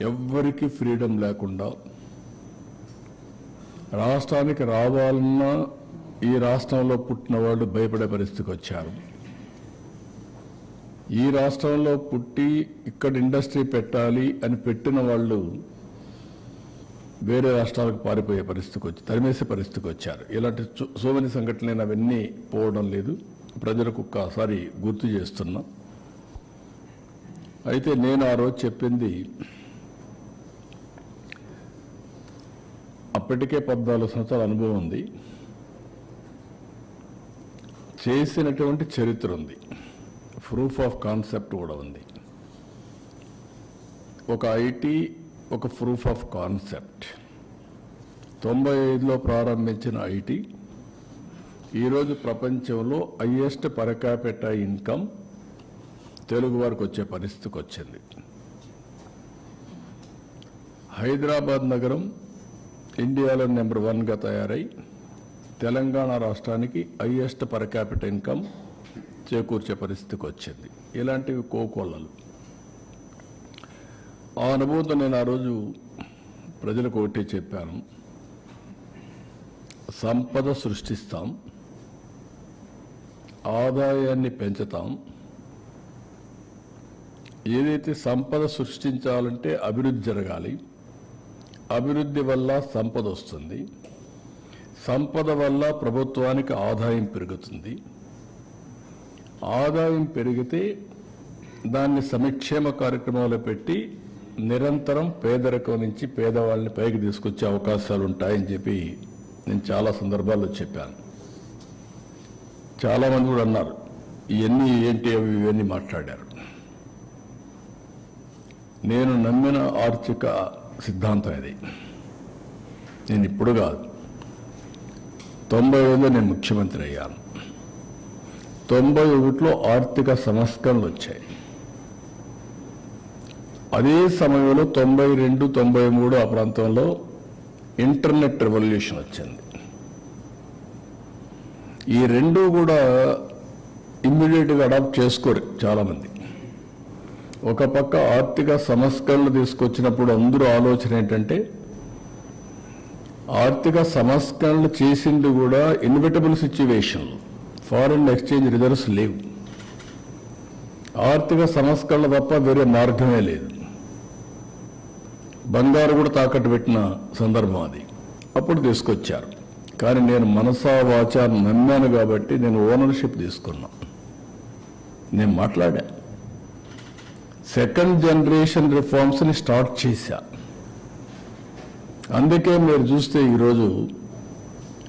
ఎవ్వరికి ఫ్రీడమ్ లేకుండా రాష్ట్రానికి రావాలన్నా ఈ రాష్ట్రంలో పుట్టిన వాళ్ళు భయపడే పరిస్థితికి వచ్చారు. ఈ రాష్ట్రంలో పుట్టి ఇక్కడ ఇండస్ట్రీ పెట్టాలి అని పెట్టిన వాళ్ళు వేరే రాష్ట్రాలకు పారిపోయే పరిస్థితికి వచ్చి తరిమేసే పరిస్థితికి వచ్చారు. ఇలాంటి సో మెనీ సంఘటనలు అవన్నీ పోవడం లేదు. ప్రజలకు ఒక్కసారి గుర్తు చేస్తున్నా. అయితే నేను ఆ రోజు చెప్పింది అప్పటికే 14 సంవత్సరాల అనుభవం ఉంది, చేసినటువంటి చరిత్ర ఉంది, ప్రూఫ్ ఆఫ్ కాన్సెప్ట్ కూడా ఉంది. ఒక ఐటీ ఒక ప్రూఫ్ ఆఫ్ కాన్సెప్ట్ 95లో ప్రారంభించిన ఐటీ ఈరోజు ప్రపంచంలో highest per capita income Telugu వారికి వచ్చే పరిస్థితికి వచ్చింది. హైదరాబాద్ నగరం ఇండియాలో నెంబర్ 1గా తయారై తెలంగాణ రాష్ట్రానికి హైయెస్ట్ పర్ క్యాపిటా ఇన్కమ్ చేకూర్చే పరిస్థితికి వచ్చింది. ఇలాంటివి కోకొల్లలు. ఆ అనుభవంతో నేను ఆ రోజు ప్రజలకు ఒకటి చెప్పాను, సంపద సృష్టిస్తాం, ఆదాయాన్ని పెంచుతాం. ఏదైతే సంపద సృష్టించాలంటే అభివృద్ధి జరగాలి, అభివృద్ధి వల్ల సంపద వస్తుంది, సంపద వల్ల ప్రభుత్వానికి ఆదాయం పెరుగుతుంది, ఆదాయం పెరిగితే దాన్ని సంక్షేమ కార్యక్రమాలు పెట్టి నిరంతరం పేదరికం నుంచి పేదవాళ్ళని పైకి తీసుకొచ్చే అవకాశాలు ఉంటాయని చెప్పి నేను చాలా సందర్భాల్లో చెప్పాను. చాలామంది కూడా అన్నారు ఇవన్నీ ఏంటి అవి ఇవన్నీ మాట్లాడారు. నేను నమ్మిన ఆర్థిక సిద్ధాంతం ఇది. నేను ఇప్పుడు కాదు, 95లో నేను ముఖ్యమంత్రి అయ్యాను. 91లో ఆర్థిక సంస్కరణలు వచ్చాయి. అదే సమయంలో 92, 93 ఆ ప్రాంతంలో ఇంటర్నెట్ రెవల్యూషన్ వచ్చింది. ఈ రెండు కూడా ఇమ్మీడియట్గా అడాప్ట్ చేసుకోరు చాలామంది. ఒక పక్క ఆర్థిక సంస్కరణలు తీసుకొచ్చినప్పుడు అందరూ ఆలోచన ఏంటంటే ఆర్థిక సంస్కరణలు చేసింది కూడా inevitable situation, foreign exchange reserves లేవు, ఆర్థిక సంస్కరణ తప్ప వేరే మార్గమే లేదు. బంగారు కూడా తాకట్టు పెట్టిన సందర్భం అది. అప్పుడు తీసుకొచ్చారు. కానీ నేను మనసా వాచా నమ్మాను కాబట్టి నేను ఓనర్షిప్ తీసుకున్నా. నేను మాట్లాడా, సెకండ్ జనరేషన్ రిఫార్మ్స్ని స్టార్ట్ చేశా. అందుకే మీరు చూస్తే ఈరోజు